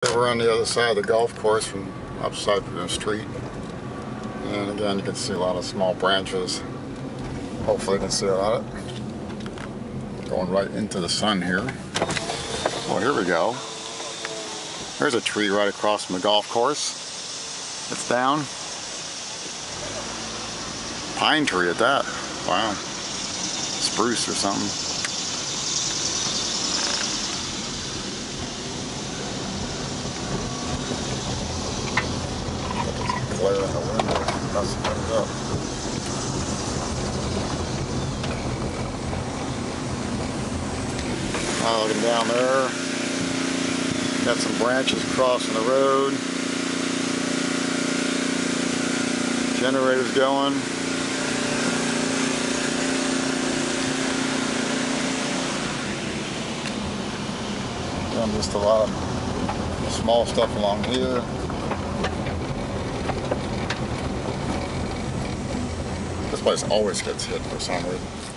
We're on the other side of the golf course from upside the street, and again you can see a lot of small branches. Hopefully you can see a lot of it going right into the sun here. Oh, here we go. There's a tree right across from the golf course. It's down. Pine tree at that. Wow. Spruce or something. Glare in the window, messing things up. Looking down there, got some branches crossing the road. Generator's going. Done just a lot of small stuff along here. This place always gets hit for some reason.